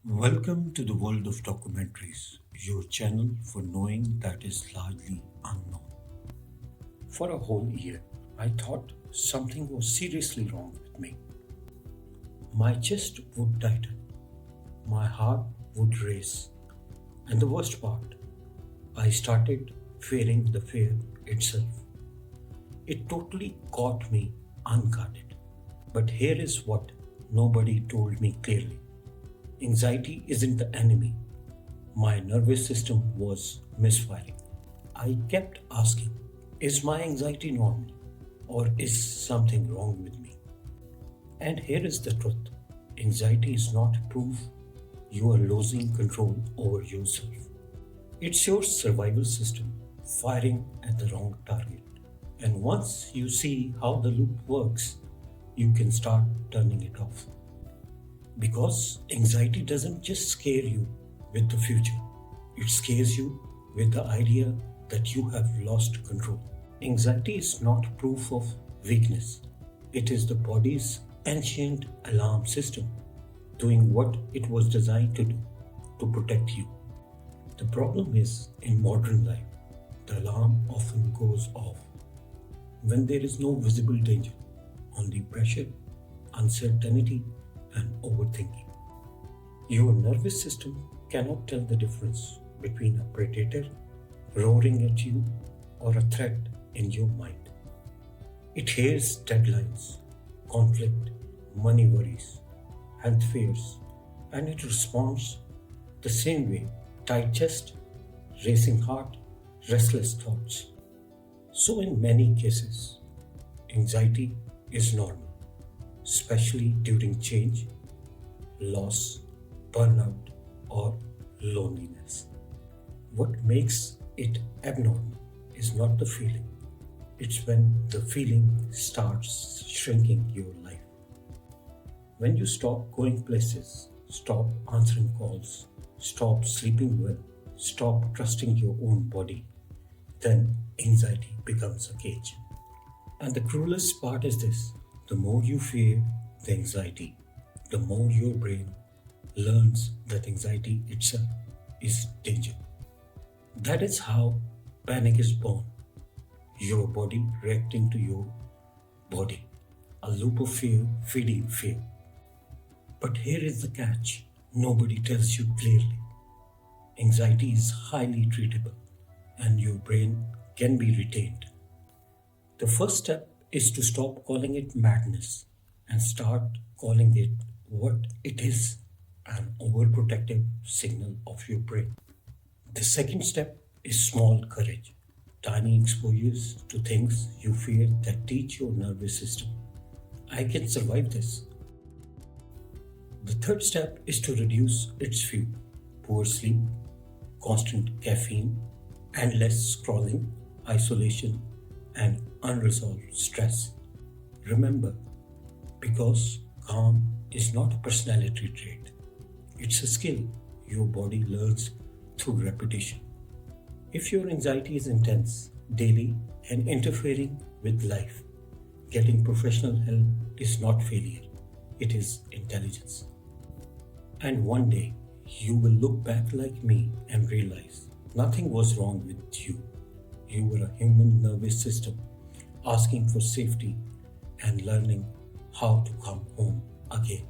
Welcome to the world of documentaries, your channel for knowing that is largely unknown. For a whole year, I thought something was seriously wrong with me. My chest would tighten, my heart would race, and the worst part, I started fearing the fear itself. It totally caught me unguarded. But here is what nobody told me clearly. Anxiety isn't the enemy. My nervous system was misfiring. I kept asking, is my anxiety normal or is something wrong with me? And here is the truth, anxiety is not proof you are losing control over yourself. It's your survival system firing at the wrong target. And once you see how the loop works, you can start turning it off. Because anxiety doesn't just scare you with the future, it scares you with the idea that you have lost control. Anxiety is not proof of weakness, it is the body's ancient alarm system doing what it was designed to do to protect you. The problem is in modern life, the alarm often goes off when there is no visible danger, only pressure, uncertainty, and overthinking. Your nervous system cannot tell the difference between a predator roaring at you or a threat in your mind. It hears deadlines, conflict, money worries, health fears, and it responds the same way: tight chest, racing heart, restless thoughts. So, in many cases, anxiety is normal, especially during change, loss, burnout, or loneliness. What makes it abnormal is not the feeling, it's when the feeling starts shrinking your life. When you stop going places, stop answering calls, stop sleeping well, stop trusting your own body, then anxiety becomes a cage. And the cruelest part is this: the more you fear the anxiety, the more your brain learns that anxiety itself is danger. That is how panic is born. Your body reacting to your body. A loop of fear feeding fear. But here is the catch: nobody tells you clearly. Anxiety is highly treatable and your brain can be retained. The first step is to stop calling it madness and start calling it what it is: an overprotective signal of your brain. The second step is small courage, tiny exposures to things you fear that teach your nervous system, I can survive this. The third step is to reduce its fuel: poor sleep, constant caffeine, endless scrolling, isolation, and unresolved stress. Remember, because calm is not a personality trait, it's a skill your body learns through repetition. If your anxiety is intense, daily, and interfering with life, getting professional help is not failure, it is intelligence. And one day, you will look back like me and realize nothing was wrong with you. You were a human nervous system asking for safety and learning how to come home again.